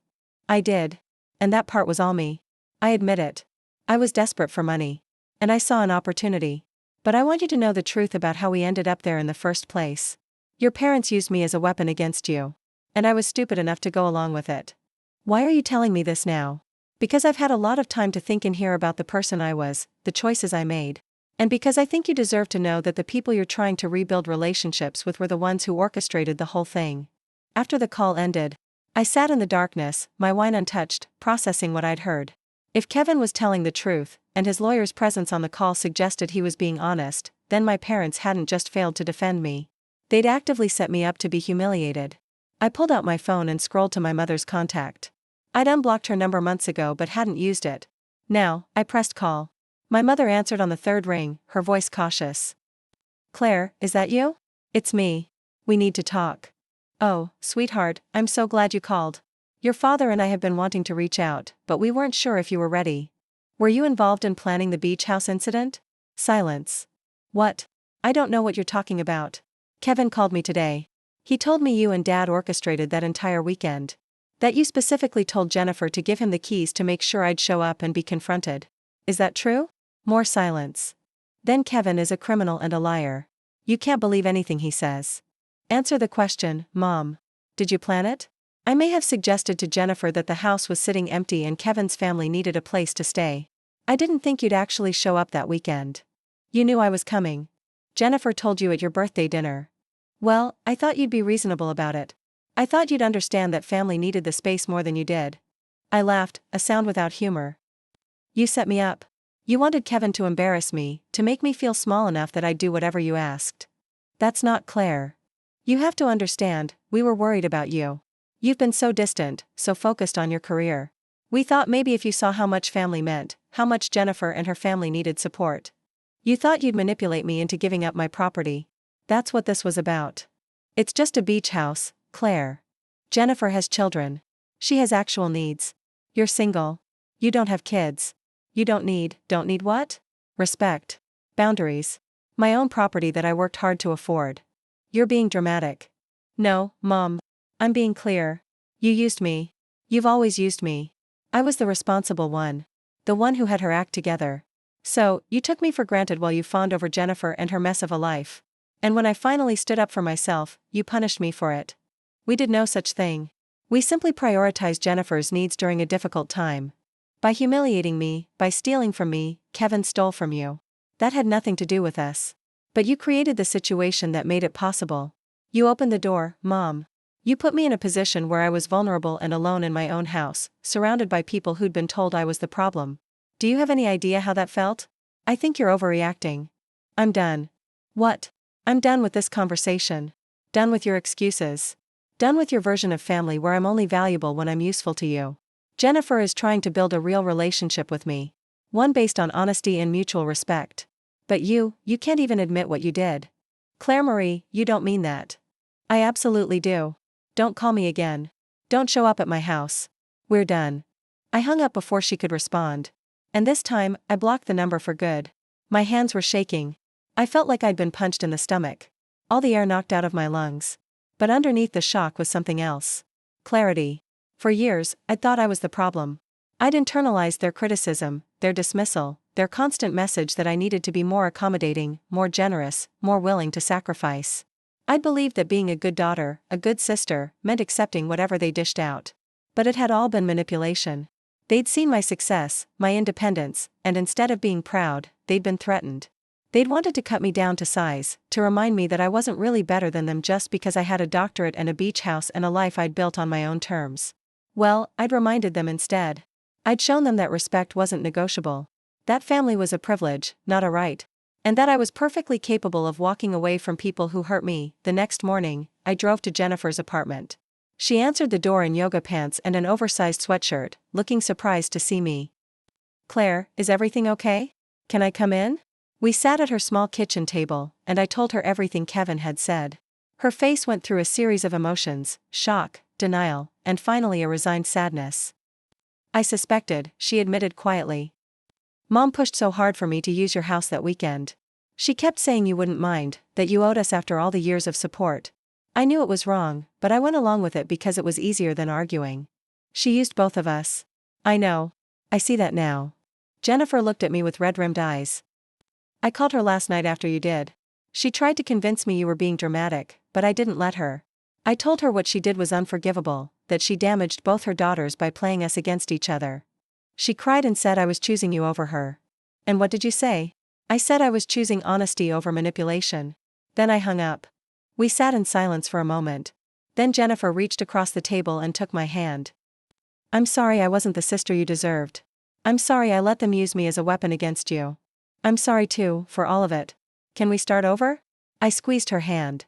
S1: I did. And that part was all me. I admit it. I was desperate for money. And I saw an opportunity. But I want you to know the truth about how we ended up there in the first place. Your parents used me as a weapon against you. And I was stupid enough to go along with it. Why are you telling me this now? Because I've had a lot of time to think and hear about the person I was, the choices I made. And because I think you deserve to know that the people you're trying to rebuild relationships with were the ones who orchestrated the whole thing. After the call ended, I sat in the darkness, my wine untouched, processing what I'd heard. If Kevin was telling the truth, and his lawyer's presence on the call suggested he was being honest, then my parents hadn't just failed to defend me. They'd actively set me up to be humiliated. I pulled out my phone and scrolled to my mother's contact. I'd unblocked her number months ago but hadn't used it. Now, I pressed call. My mother answered on the third ring, her voice cautious. Claire, is that you? It's me. We need to talk. Oh, sweetheart, I'm so glad you called. Your father and I have been wanting to reach out, but we weren't sure if you were ready. Were you involved in planning the beach house incident? Silence. What? I don't know what you're talking about. Kevin called me today. He told me you and Dad orchestrated that entire weekend. That you specifically told Jennifer to give him the keys to make sure I'd show up and be confronted. Is that true? More silence. Then Kevin is a criminal and a liar. You can't believe anything he says. Answer the question, Mom. Did you plan it? I may have suggested to Jennifer that the house was sitting empty and Kevin's family needed a place to stay. I didn't think you'd actually show up that weekend. You knew I was coming. Jennifer told you at your birthday dinner. Well, I thought you'd be reasonable about it. I thought you'd understand that family needed the space more than you did. I laughed, a sound without humor. You set me up. You wanted Kevin to embarrass me, to make me feel small enough that I'd do whatever you asked. That's not Claire. You have to understand, we were worried about you. You've been so distant, so focused on your career. We thought maybe if you saw how much family meant, how much Jennifer and her family needed support. You thought you'd manipulate me into giving up my property. That's what this was about. It's just a beach house, Claire. Jennifer has children. She has actual needs. You're single. You don't have kids. You don't need what? Respect. Boundaries. My own property that I worked hard to afford. You're being dramatic. No, Mom. I'm being clear. You used me. You've always used me. I was the responsible one. The one who had her act together. So, you took me for granted while you fawned over Jennifer and her mess of a life. And when I finally stood up for myself, you punished me for it. We did no such thing. We simply prioritized Jennifer's needs during a difficult time. By humiliating me, by stealing from me, Kevin stole from you. That had nothing to do with us. But you created the situation that made it possible. You opened the door, Mom. You put me in a position where I was vulnerable and alone in my own house, surrounded by people who'd been told I was the problem. Do you have any idea how that felt? I think you're overreacting. I'm done. What? I'm done with this conversation. Done with your excuses. Done with your version of family where I'm only valuable when I'm useful to you. Jennifer is trying to build a real relationship with me. One based on honesty and mutual respect. But you can't even admit what you did. Claire Marie, you don't mean that. I absolutely do. Don't call me again. Don't show up at my house. We're done. I hung up before she could respond. And this time, I blocked the number for good. My hands were shaking. I felt like I'd been punched in the stomach. All the air knocked out of my lungs. But underneath the shock was something else. Clarity. For years, I'd thought I was the problem. I'd internalized their criticism, their dismissal, their constant message that I needed to be more accommodating, more generous, more willing to sacrifice. I'd believed that being a good daughter, a good sister, meant accepting whatever they dished out. But it had all been manipulation. They'd seen my success, my independence, and instead of being proud, they'd been threatened. They'd wanted to cut me down to size, to remind me that I wasn't really better than them just because I had a doctorate and a beach house and a life I'd built on my own terms. Well, I'd reminded them instead. I'd shown them that respect wasn't negotiable. That family was a privilege, not a right. And that I was perfectly capable of walking away from people who hurt me. The next morning, I drove to Jennifer's apartment. She answered the door in yoga pants and an oversized sweatshirt, looking surprised to see me. Claire, is everything okay? Can I come in? We sat at her small kitchen table, and I told her everything Kevin had said. Her face went through a series of emotions, shock, denial, and finally a resigned sadness. I suspected, she admitted quietly. Mom pushed so hard for me to use your house that weekend. She kept saying you wouldn't mind, that you owed us after all the years of support. I knew it was wrong, but I went along with it because it was easier than arguing. She used both of us. I know. I see that now. Jennifer looked at me with red-rimmed eyes. I called her last night after you did. She tried to convince me you were being dramatic, but I didn't let her. I told her what she did was unforgivable, that she damaged both her daughters by playing us against each other. She cried and said I was choosing you over her. And what did you say? I said I was choosing honesty over manipulation. Then I hung up. We sat in silence for a moment. Then Jennifer reached across the table and took my hand. I'm sorry I wasn't the sister you deserved. I'm sorry I let them use me as a weapon against you. I'm sorry too, for all of it. Can we start over? I squeezed her hand.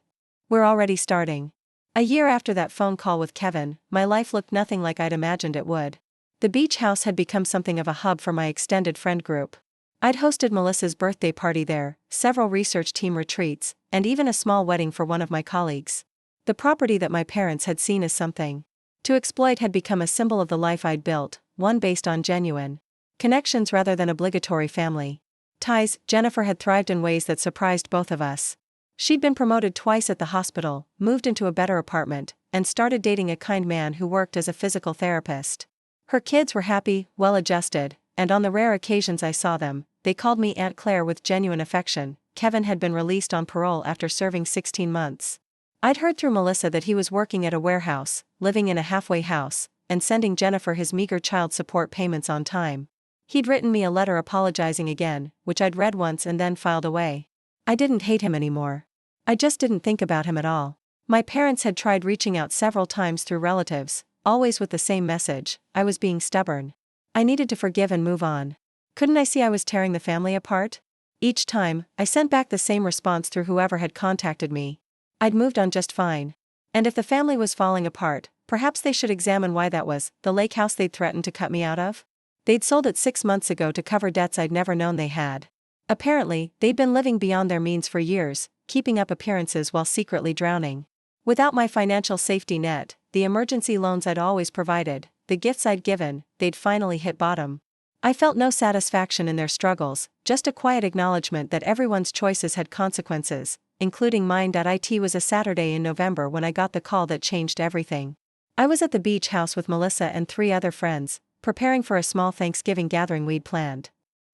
S1: We're already starting. A year after that phone call with Kevin, my life looked nothing like I'd imagined it would. The beach house had become something of a hub for my extended friend group. I'd hosted Melissa's birthday party there, several research team retreats, and even a small wedding for one of my colleagues. The property that my parents had seen as something to exploit had become a symbol of the life I'd built, one based on genuine connections rather than obligatory family ties. Jennifer had thrived in ways that surprised both of us. She'd been promoted twice at the hospital, moved into a better apartment, and started dating a kind man who worked as a physical therapist. Her kids were happy, well-adjusted, and on the rare occasions I saw them, they called me Aunt Claire with genuine affection. Kevin had been released on parole after serving 16 months. I'd heard through Melissa that he was working at a warehouse, living in a halfway house, and sending Jennifer his meager child support payments on time. He'd written me a letter apologizing again, which I'd read once and then filed away. I didn't hate him anymore. I just didn't think about him at all. My parents had tried reaching out several times through relatives, always with the same message: I was being stubborn. I needed to forgive and move on. Couldn't I see I was tearing the family apart? Each time, I sent back the same response through whoever had contacted me. I'd moved on just fine. And if the family was falling apart, perhaps they should examine why that was. The lake house they'd threatened to cut me out of? They'd sold it 6 months ago to cover debts I'd never known they had. Apparently, they'd been living beyond their means for years, keeping up appearances while secretly drowning. Without my financial safety net, the emergency loans I'd always provided, the gifts I'd given, they'd finally hit bottom. I felt no satisfaction in their struggles, just a quiet acknowledgement that everyone's choices had consequences, including mine. It was a Saturday in November when I got the call that changed everything. I was at the beach house with Melissa and 3 other friends, preparing for a small Thanksgiving gathering we'd planned.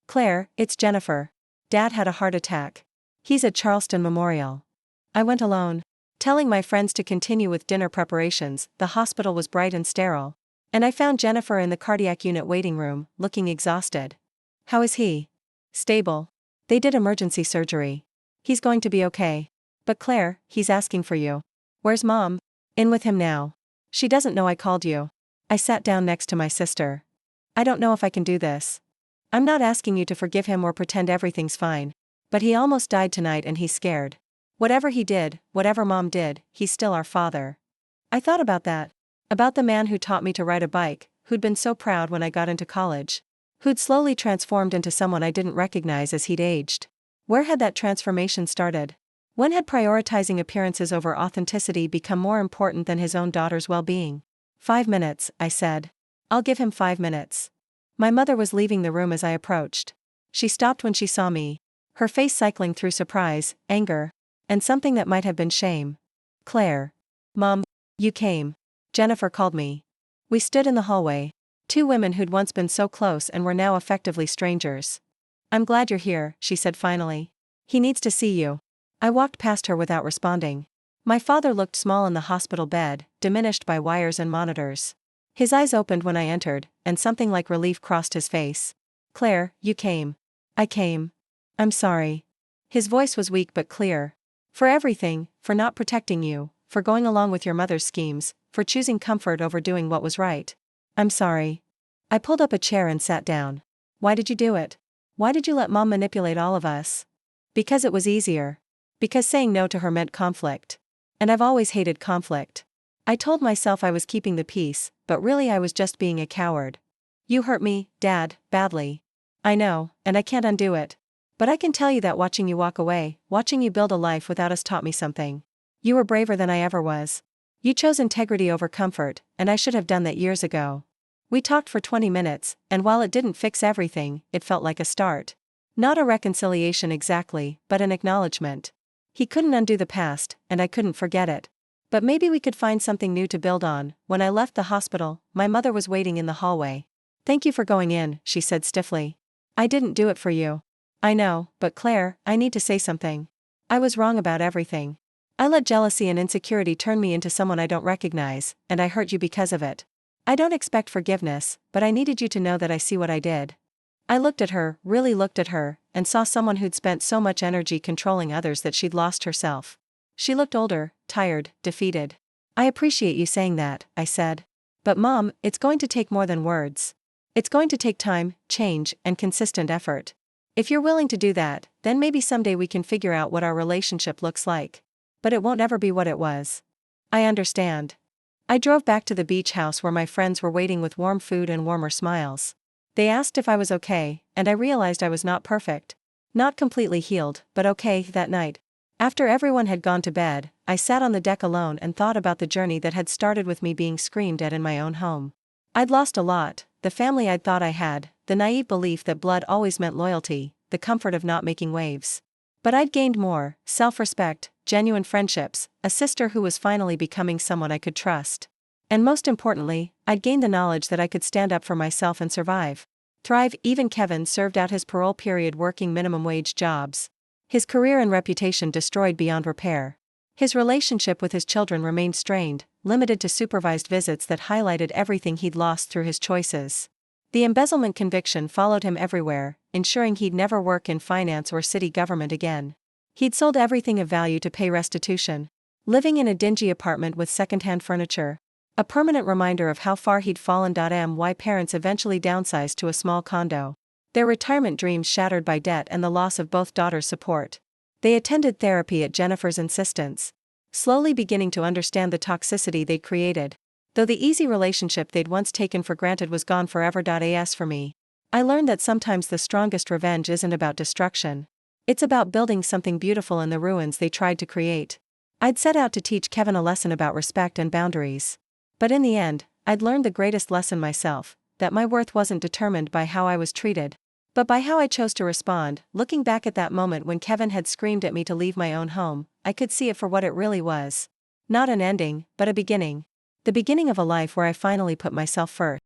S1: "Claire, it's Jennifer. Dad had a heart attack. He's at Charleston Memorial." I went alone. Telling my friends to continue with dinner preparations, the hospital was bright and sterile. And I found Jennifer in the cardiac unit waiting room, looking exhausted. "How is he?" "Stable. They did emergency surgery. He's going to be okay. But Claire, he's asking for you." "Where's Mom?" "In with him now. She doesn't know I called you." I sat down next to my sister. "I don't know if I can do this. I'm not asking you to forgive him or pretend everything's fine. But he almost died tonight and he's scared. Whatever he did, whatever Mom did, he's still our father." I thought about that. About the man who taught me to ride a bike, who'd been so proud when I got into college. Who'd slowly transformed into someone I didn't recognize as he'd aged. Where had that transformation started? When had prioritizing appearances over authenticity become more important than his own daughter's well-being? 5 minutes, I said. "I'll give him 5 minutes." My mother was leaving the room as I approached. She stopped when she saw me, her face cycling through surprise, anger, and something that might have been shame. "Claire. Mom, you came." Jennifer called me. We stood in the hallway. 2 women who'd once been so close and were now effectively strangers. "I'm glad you're here," she said finally. "He needs to see you." I walked past her without responding. My father looked small in the hospital bed, diminished by wires and monitors. His eyes opened when I entered, and something like relief crossed his face. "Claire, you came." "I came. I'm sorry." His voice was weak but clear. "For everything, for not protecting you, for going along with your mother's schemes, for choosing comfort over doing what was right. I'm sorry." I pulled up a chair and sat down. "Why did you do it? Why did you let Mom manipulate all of us?" "Because it was easier. Because saying no to her meant conflict. And I've always hated conflict." I told myself I was keeping the peace, but really I was just being a coward. "You hurt me, Dad, badly. I know, and I can't undo it. But I can tell you that watching you walk away, watching you build a life without us taught me something. You were braver than I ever was. You chose integrity over comfort, and I should have done that years ago." We talked for 20 minutes, and while it didn't fix everything, it felt like a start. Not a reconciliation exactly, but an acknowledgement. He couldn't undo the past, and I couldn't forget it. But maybe we could find something new to build on. When I left the hospital, my mother was waiting in the hallway. "Thank you for going in," she said stiffly. "I didn't do it for you." "I know, but Claire, I need to say something. I was wrong about everything. I let jealousy and insecurity turn me into someone I don't recognize, and I hurt you because of it. I don't expect forgiveness, but I needed you to know that I see what I did." I looked at her, really looked at her, and saw someone who'd spent so much energy controlling others that she'd lost herself. She looked older, tired, defeated. "I appreciate you saying that," I said. "But Mom, it's going to take more than words. It's going to take time, change, and consistent effort. If you're willing to do that, then maybe someday we can figure out what our relationship looks like. But it won't ever be what it was." "I understand." I drove back to the beach house where my friends were waiting with warm food and warmer smiles. They asked if I was okay, and I realized I was not perfect. Not completely healed, but okay that night. After everyone had gone to bed, I sat on the deck alone and thought about the journey that had started with me being screamed at in my own home. I'd lost a lot: the family I'd thought I had, the naive belief that blood always meant loyalty, the comfort of not making waves. But I'd gained more: self-respect, genuine friendships, a sister who was finally becoming someone I could trust. And most importantly, I'd gained the knowledge that I could stand up for myself and survive. thrive. Even Kevin served out his parole period working minimum wage jobs. His career and reputation destroyed beyond repair. His relationship with his children remained strained, limited to supervised visits that highlighted everything he'd lost through his choices. The embezzlement conviction followed him everywhere, ensuring he'd never work in finance or city government again. He'd sold everything of value to pay restitution, living in a dingy apartment with secondhand furniture. A permanent reminder of how far he'd fallen. My parents eventually downsized to a small condo. Their retirement dreams shattered by debt and the loss of both daughters' support. They attended therapy at Jennifer's insistence, slowly beginning to understand the toxicity they'd created. Though the easy relationship they'd once taken for granted was gone forever. As for me, I learned that sometimes the strongest revenge isn't about destruction. It's about building something beautiful in the ruins they tried to create. I'd set out to teach Kevin a lesson about respect and boundaries. But in the end, I'd learned the greatest lesson myself, that my worth wasn't determined by how I was treated, but by how I chose to respond. Looking back at that moment when Kevin had screamed at me to leave my own home, I could see it for what it really was. Not an ending, but a beginning. The beginning of a life where I finally put myself first.